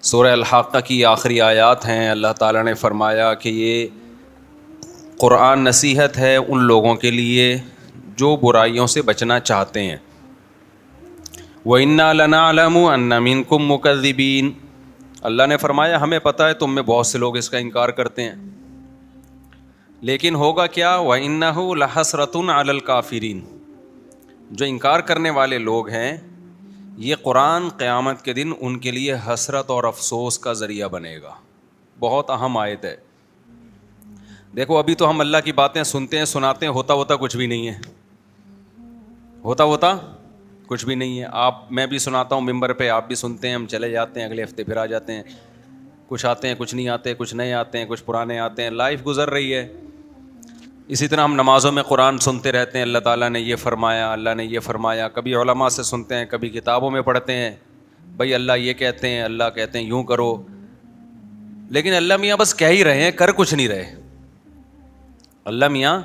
سورہ الحاقہ کی آخری آیات ہیں. اللہ تعالیٰ نے فرمایا کہ یہ قرآن نصیحت ہے ان لوگوں کے لیے جو برائیوں سے بچنا چاہتے ہیں. وَإِنَّا لَنَعْلَمُ أَنَّ مِنكُم مُكَذِّبِينَ. اللہ نے فرمایا ہمیں پتہ ہے تم میں بہت سے لوگ اس کا انکار کرتے ہیں، لیکن ہوگا کیا؟ وَإِنَّهُ لَحَسْرَةٌ عَلَى الْكَافِرِينَ. جو انکار کرنے والے لوگ ہیں یہ قرآن قیامت کے دن ان کے لیے حسرت اور افسوس کا ذریعہ بنے گا. بہت اہم آیت ہے. دیکھو ابھی تو ہم اللہ کی باتیں سنتے ہیں سناتے ہیں، ہوتا کچھ بھی نہیں ہے. ہوتا کچھ بھی نہیں ہے. میں بھی سناتا ہوں ممبر پہ، آپ بھی سنتے ہیں، ہم چلے جاتے ہیں، اگلے ہفتے پھر آ جاتے ہیں. کچھ آتے ہیں، کچھ نہیں آتے، کچھ نئے آتے ہیں، کچھ پرانے آتے ہیں. لائف گزر رہی ہے. اسی طرح ہم نمازوں میں قرآن سنتے رہتے ہیں، اللہ تعالیٰ نے یہ فرمایا، اللہ نے یہ فرمایا. کبھی علماء سے سنتے ہیں، کبھی کتابوں میں پڑھتے ہیں، بھائی اللہ یہ کہتے ہیں، اللہ کہتے ہیں یوں کرو. لیکن اللہ میاں بس کہہ ہی رہے ہیں، کر کچھ نہیں رہے. اللہ میاں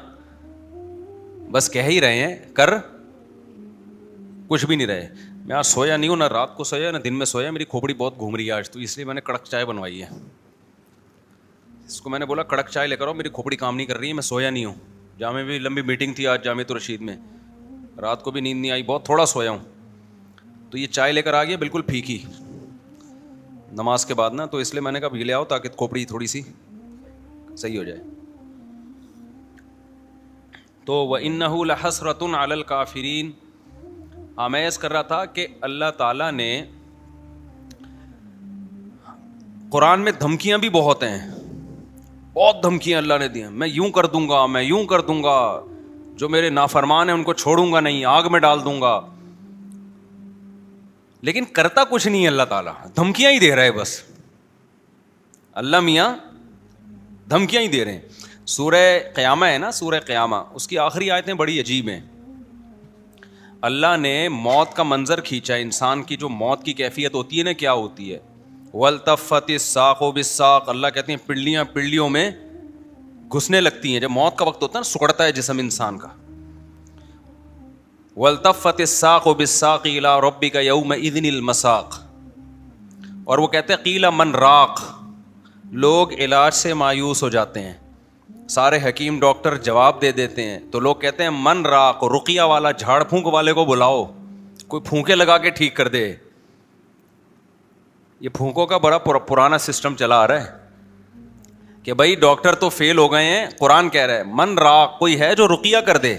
بس کہہ ہی رہے ہیں، کر کچھ بھی نہیں رہے. میں آج سویا نہیں ہوں، نہ رات کو سویا نہ دن میں سویا. میری کھوپڑی بہت گھوم رہی ہے آج، تو اس لیے میں نے کڑک چائے بنوائی ہے. اس کو میں نے بولا کڑک چائے لے کر آؤ، میری کھوپڑی کام نہیں کر رہی ہے، میں سویا نہیں ہوں. جامع بھی لمبی میٹنگ تھی آج جامعۃ الرشید میں، رات کو بھی نیند نہیں آئی، بہت تھوڑا سویا ہوں. تو یہ چائے لے کر آ گیا بالکل پھیکی نماز کے بعد نا، تو اس لیے میں نے کہا یہ لے آؤ تاکہ کھوپڑی تھوڑی سی صحیح ہو جائے. تو وَإِنَّهُ لَحَسْرَةٌ عَلَى الْكَافِرِينَ. میں عرض کر رہا تھا کہ اللہ تعالیٰ نے قرآن میں دھمکیاں بھی بہت ہیں، بہت دھمکیاں اللہ نے دی ہیں. میں یوں کر دوں گا، میں یوں کر دوں گا، جو میرے نافرمان ہیں ان کو چھوڑوں گا نہیں، آگ میں ڈال دوں گا. لیکن کرتا کچھ نہیں ہے اللہ تعالیٰ، دھمکیاں ہی دے رہا ہے بس. اللہ میاں دھمکیاں ہی دے رہے ہیں. سورہ قیامہ ہے نا، سورہ قیامہ، اس کی آخری آیتیں بڑی عجیب ہیں. اللہ نے موت کا منظر کھینچا. انسان کی جو موت کی کیفیت ہوتی ہے نا، کیا ہوتی ہے؟ وَالْتَفَّتِ السَّاقُ بِالسَّاقِ. اللہ کہتے ہیں پنڈلیاں پنڈلیوں میں گھسنے لگتی ہیں. جب موت کا وقت ہوتا ہے نا، سکڑتا ہے جسم انسان کا. وَالْتَفَّتِ السَّاقُ بِالسَّاقِ إِلَىٰ رَبِّكَ يَوْمَئِذٍ الْمَسَاقُ. اور وہ کہتے ہیں قِيلَ مَنْ رَاقٍ. لوگ علاج سے مایوس ہو جاتے ہیں، سارے حکیم ڈاکٹر جواب دے دیتے ہیں، تو لوگ کہتے ہیں من راق، رقیہ والا، جھاڑ پھونک والے کو بلاؤ، کوئی پھونکے لگا کے ٹھیک کر دے. یہ پھونکوں کا بڑا پرانا سسٹم چلا آ رہا ہے کہ بھائی ڈاکٹر تو فیل ہو گئے ہیں، قرآن کہہ رہا ہے من راق، کوئی ہے جو رقیہ کر دے.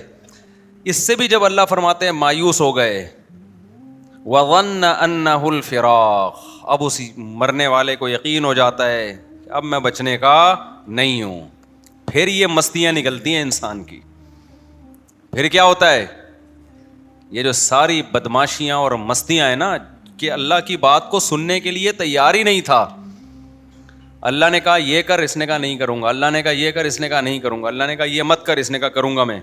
اس سے بھی جب اللہ فرماتے ہیں مایوس ہو گئے. وَظَنَّ أَنَّهُ الْفِرَاقُ. اب اسی مرنے والے کو یقین ہو جاتا ہے اب میں بچنے کا نہیں ہوں. پھر یہ مستیاں نکلتی ہیں انسان کی. پھر کیا ہوتا ہے؟ یہ جو ساری بدماشیاں اور مستیاں ہیں نا، کہ اللہ کی بات کو سننے کے لیے تیار ہی نہیں تھا. اللہ نے کہا یہ کر، اس نے کہا نہیں کروں گا. اللہ نے کہا یہ کر، اس نے کہا نہیں کروں گا. اللہ نے کہا یہ مت کر، اس نے کہا کروں گا میں.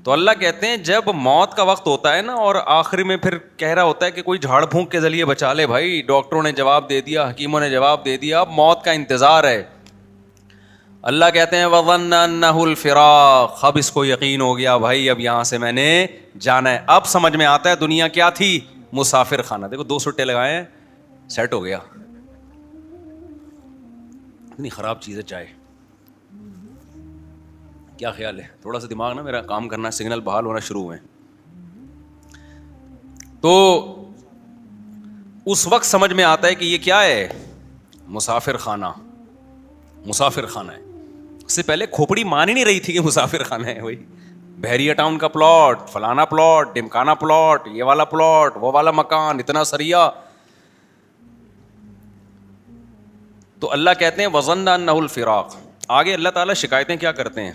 تو اللہ کہتے ہیں جب موت کا وقت ہوتا ہے نا، اور آخری میں پھر کہہ رہا ہوتا ہے کہ کوئی جھاڑ پھونک کے ذریعے بچا لے. بھائی ڈاکٹروں نے جواب دے دیا، حکیموں نے جواب دے دیا، اب موت کا انتظار ہے. اللہ کہتے ہیں وَظَنَّ أَنَّهُ الْفِرَاقُ. اب اس کو یقین ہو گیا بھائی اب یہاں سے میں نے جانا ہے. اب سمجھ میں آتا ہے دنیا کیا تھی، مسافر خانہ. دیکھو 2 سٹے لگائے ہیں، سیٹ ہو گیا. اتنی خراب چیز ہے چائے. کیا خیال ہے؟ تھوڑا سا دماغ نا میرا کام کرنا، سگنل بحال ہونا شروع ہوئے. تو اس وقت سمجھ میں آتا ہے کہ یہ کیا ہے، مسافر خانہ. مسافر خانہ ہے. اس سے پہلے کھوپڑی مان ہی نہیں رہی تھی کہ مسافر خانہ ہے. وہی بحریہ ٹاؤن کا پلاٹ، فلانا پلاٹ، ڈمکانا پلاٹ، یہ والا پلاٹ، وہ والا مکان، اتنا سریا. تو اللہ کہتے ہیں وَظَنَّ أَنَّهُ الْفِرَاقُ. آگے اللہ تعالیٰ شکایتیں کیا کرتے ہیں؟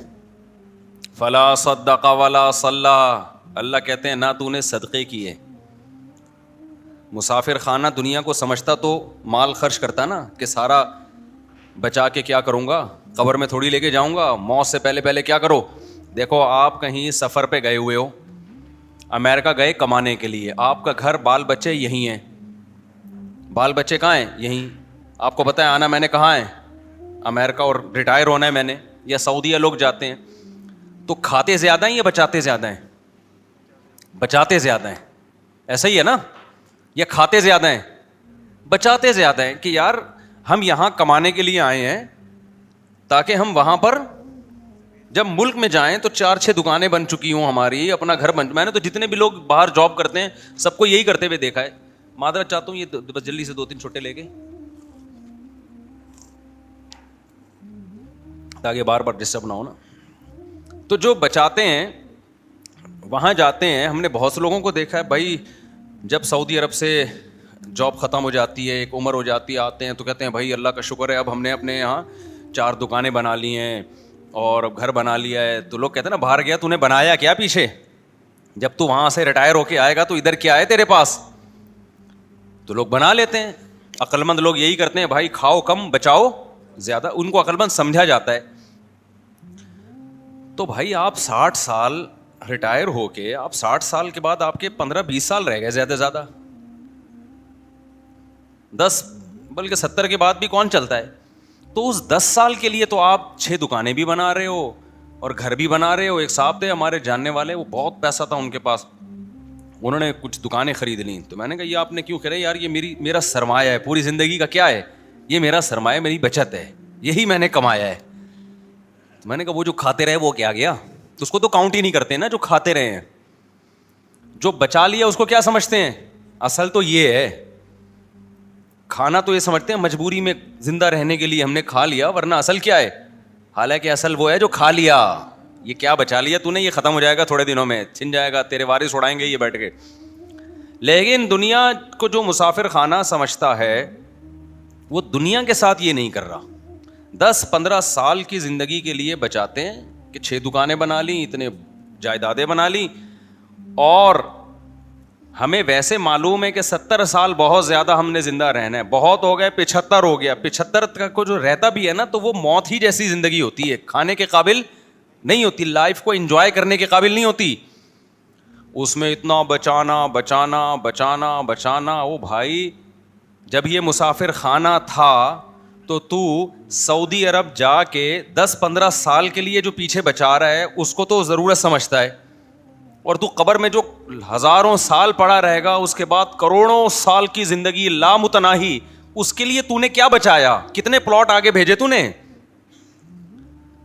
فَلَا صَدَّقَ وَلَا صَلَّى. اللہ کہتے ہیں نہ تو نے صدقے کیے. مسافر خانہ دنیا کو سمجھتا تو مال خرچ کرتا نا، کہ سارا بچا کے کیا کروں گا، قبر میں تھوڑی لے کے جاؤں گا، موت سے پہلے کیا کرو. دیکھو آپ کہیں سفر پہ گئے ہوئے ہو، امریکہ گئے کمانے کے لیے، آپ کا گھر بال بچے یہیں ہیں. بال بچے کہاں ہیں؟ یہیں. آپ کو پتہ ہے آنا میں نے کہاں ہے؟ امریکہ. اور ریٹائر ہونا ہے میں نے. یا سعودیہ لوگ جاتے ہیں تو کھاتے زیادہ ہیں یا بچاتے زیادہ ہیں؟ بچاتے زیادہ ہیں. ایسا ہی ہے نا؟ یا کھاتے زیادہ ہیں؟ بچاتے زیادہ ہیں کہ یار ہم یہاں کمانے کے لیے آئے ہیں تاکہ ہم وہاں پر جب ملک میں جائیں تو 4-6 دکانیں بن چکی ہوں ہماری, اپنا گھر بن. میں نے تو جتنے بھی لوگ باہر جاب کرتے ہیں سب کو یہی کرتے ہوئے دیکھا ہے. معذرت چاہتا ہوں, یہ بس جلدی سے 2-3 چھوٹے لے کے تاکہ بار بار ڈسٹرب نہ ہو نا. تو جو بچاتے ہیں وہاں جاتے ہیں. ہم نے بہت سے لوگوں کو دیکھا ہے بھائی, جب سعودی عرب سے جاب ختم ہو جاتی ہے, ایک عمر ہو جاتی ہے, آتے ہیں تو کہتے ہیں بھائی اللہ کا شکر ہے اب ہم نے اپنے یہاں 4 دکانیں بنا لی ہیں اور گھر بنا لیا ہے. تو لوگ کہتے ہیں نا باہر گیا تو نے بنایا کیا پیچھے, جب تو وہاں سے ریٹائر ہو کے آئے گا تو ادھر کیا ہے تیرے پاس. تو لوگ بنا لیتے ہیں. عقل مند لوگ یہی کرتے ہیں بھائی, کھاؤ کم بچاؤ زیادہ. ان کو عقل مند سمجھا جاتا ہے. تو بھائی آپ 60 سال ریٹائر ہو کے, آپ 60 سال کے بعد آپ کے 15-20 سال رہ گئے زیادہ سے زیادہ, 10 بلکہ 70 کے بعد بھی کون چلتا ہے. تو اس 10 سال کے لیے تو آپ 6 دکانیں بھی بنا رہے ہو اور گھر بھی بنا رہے ہو. ایک صاحب تھے ہمارے جاننے والے, وہ بہت پیسہ تھا ان کے پاس, انہوں نے کچھ دکانیں خرید لیں. تو میں نے کہا یہ آپ نے کیوں کرے یار, یہ میرا سرمایہ ہے پوری زندگی کا. کیا ہے یہ میرا سرمایہ, میری بچت ہے, یہی میں نے کمایا ہے. تو میں نے کہا وہ جو کھاتے رہے وہ کیا گیا, تو اس کو تو کاؤنٹ ہی نہیں کرتے نا جو کھاتے رہے ہیں. جو بچا لیا اس کو کیا سمجھتے ہیں, اصل تو یہ ہے کھانا تو یہ سمجھتے ہیں مجبوری میں زندہ رہنے کے لیے ہم نے کھا لیا, ورنہ اصل کیا ہے, حالانکہ اصل وہ ہے جو کھا لیا. یہ کیا بچا لیا تو نے, یہ ختم ہو جائے گا تھوڑے دنوں میں, چھن جائے گا, تیرے وارث اڑائیں گے یہ بیٹھ کے. لیکن دنیا کو جو مسافر خانہ سمجھتا ہے وہ دنیا کے ساتھ یہ نہیں کر رہا. 10-15 سال کی زندگی کے لیے بچاتے ہیں کہ 6 دکانیں بنا لیں, اتنے جائیدادیں بنا لیں, اور ہمیں ویسے معلوم ہے کہ 70 سال بہت زیادہ ہم نے زندہ رہنا ہے. بہت ہو گئے 75 ہو گیا, 75 تک کو جو رہتا بھی ہے نا تو وہ موت ہی جیسی زندگی ہوتی ہے, کھانے کے قابل نہیں ہوتی, لائف کو انجوائے کرنے کے قابل نہیں ہوتی. اس میں اتنا بچانا بچانا بچانا بچانا. او بھائی جب یہ مسافر خانہ تھا تو سعودی عرب جا کے 10-15 سال کے لیے جو پیچھے بچا رہا ہے اس کو تو ضرورت سمجھتا ہے, اور تو قبر میں جو ہزاروں سال پڑا رہے گا اس کے بعد کروڑوں سال کی زندگی لامتناہی, اس کے لیے تو نے کیا بچایا, کتنے پلاٹ آگے بھیجے تو نے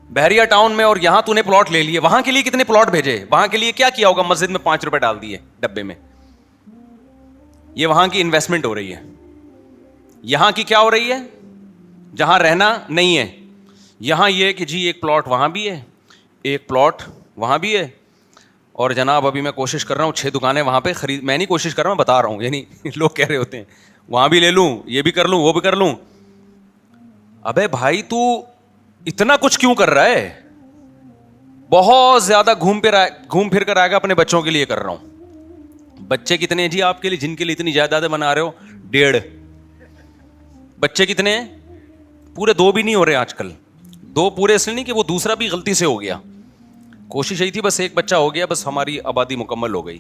بحریہ ٹاؤن میں, اور یہاں تو نے پلاٹ لے لیے, وہاں کے لیے کتنے پلاٹ بھیجے, وہاں کے لیے کیا کیا ہوگا, مسجد میں 5 روپے ڈال دیے ڈبے میں. یہ وہاں کی انویسٹمنٹ ہو رہی ہے. یہاں کی کیا ہو رہی ہے, جہاں رہنا نہیں ہے, یہاں یہ کہ جی ایک پلاٹ وہاں بھی ہے, ایک پلاٹ وہاں بھی ہے, اور جناب ابھی میں کوشش کر رہا ہوں 6 دکانیں وہاں پہ خرید, میں نہیں کوشش کر رہا ہوں, بتا رہا ہوں, یعنی لوگ کہہ رہے ہوتے ہیں وہاں بھی لے لوں, یہ بھی کر لوں, وہ بھی کر لوں. ابے بھائی تو اتنا کچھ کیوں کر رہا ہے, بہت زیادہ گھوم پھر کر آئے گا. اپنے بچوں کے لیے کر رہا ہوں. بچے کتنے ہیں جی آپ کے لیے جن کے لیے اتنی جائیدادیں بنا رہے ہو, 1.5 بچے کتنے ہیں, پورے 2 بھی نہیں ہو رہے آج کل. 2 پورے اس لیے نہیں کہ وہ دوسرا بھی غلطی سے ہو گیا, کوشش یہی تھی بس 1 بچہ ہو گیا, بس ہماری آبادی مکمل ہو گئی.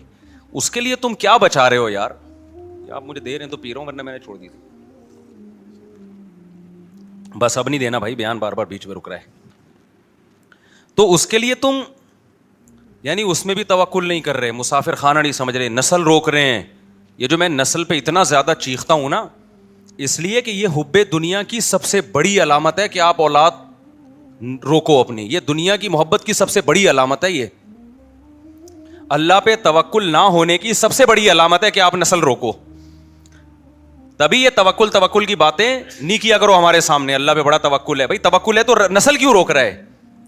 اس کے لیے تم کیا بچا رہے ہو یار, آپ مجھے دے رہے ہیں تو پی رہا ہوں, ورنہ میں نے چھوڑ دی تھی. بس اب نہیں دینا بھائی, بیان بار بار بیچ میں رک رہا ہے. تو اس کے لیے تم یعنی اس میں بھی توکل نہیں کر رہے, مسافر خانہ نہیں سمجھ رہے, نسل روک رہے ہیں. یہ جو میں نسل پہ اتنا زیادہ چیختا ہوں نا, اس لیے کہ یہ حب دنیا کی سب سے بڑی علامت ہے کہ آپ اولاد روکو اپنی. یہ دنیا کی محبت کی سب سے بڑی علامت ہے. یہ اللہ پہ توکل نہ ہونے کی سب سے بڑی علامت ہے کہ آپ نسل روکو. تبھی یہ توکل کی باتیں نہیں کیا کرو ہمارے سامنے. اللہ پہ بڑا توکل ہے, بھائی توکل ہے تو نسل کیوں روک رہا ہے,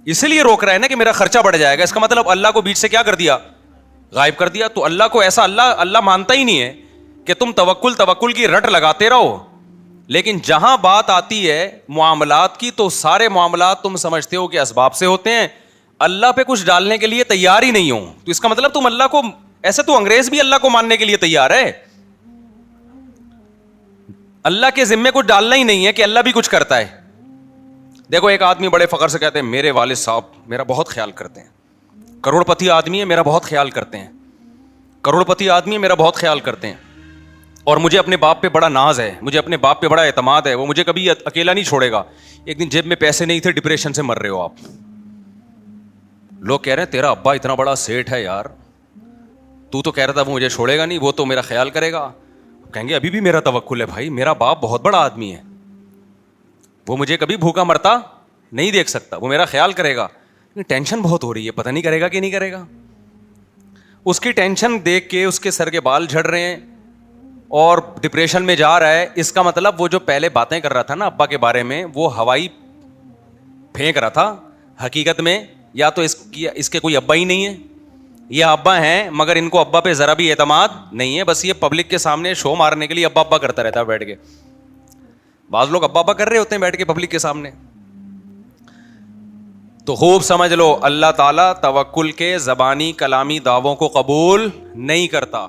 اسی لیے روک رہا ہے نا کہ میرا خرچہ بڑھ جائے گا. اس کا مطلب اللہ کو بیچ سے کیا کر دیا, غائب کر دیا. تو اللہ کو ایسا اللہ مانتا ہی نہیں ہے کہ تم توکل کی رٹ لگاتے رہو. لیکن جہاں بات آتی ہے معاملات کی تو سارے معاملات تم سمجھتے ہو کہ اسباب سے ہوتے ہیں, اللہ پہ کچھ ڈالنے کے لیے تیار ہی نہیں ہو. تو اس کا مطلب تم اللہ کو, ایسے تو انگریز بھی اللہ کو ماننے کے لیے تیار ہے, اللہ کے ذمے کچھ ڈالنا ہی نہیں ہے کہ اللہ بھی کچھ کرتا ہے. دیکھو ایک آدمی بڑے فخر سے کہتے ہیں میرے والد صاحب میرا بہت خیال کرتے ہیں, کروڑ پتی آدمی ہے میرا بہت خیال کرتے ہیں, کروڑ پتی آدمی ہے میرا بہت خیال کرتے ہیں, اور مجھے اپنے باپ پہ بڑا ناز ہے, مجھے اپنے باپ پہ بڑا اعتماد ہے, وہ مجھے کبھی اکیلا نہیں چھوڑے گا. ایک دن جیب میں پیسے نہیں تھے, ڈپریشن سے مر رہے ہو آپ. لوگ کہہ رہے ہیں تیرا ابا اتنا بڑا سیٹ ہے یار, تو کہہ رہا تھا وہ مجھے چھوڑے گا نہیں, وہ تو میرا خیال کرے گا. کہیں گے ابھی بھی میرا توکل ہے بھائی, میرا باپ بہت بڑا آدمی ہے, وہ مجھے کبھی بھوکا مرتا نہیں دیکھ سکتا, وہ میرا خیال کرے گا. ٹینشن بہت ہو رہی ہے, پتہ نہیں کرے گا کہ نہیں کرے گا. اس کی ٹینشن دیکھ کے اس کے سر کے بال جھڑ رہے ہیں اور ڈپریشن میں جا رہا ہے. اس کا مطلب وہ جو پہلے باتیں کر رہا تھا نا ابا کے بارے میں, وہ ہوائی پھینک رہا تھا. حقیقت میں یا تو اس کے کوئی ابا ہی نہیں ہے, یہ ابا ہیں مگر ان کو ابا پہ ذرا بھی اعتماد نہیں ہے, بس یہ پبلک کے سامنے شو مارنے کے لیے ابا ابا کرتا رہتا ہے بیٹھ کے. بعض لوگ ابا ابا کر رہے ہوتے ہیں بیٹھ کے پبلک کے سامنے. تو خوب سمجھ لو, اللہ تعالیٰ توکل کے زبانی کلامی دعووں کو قبول نہیں کرتا.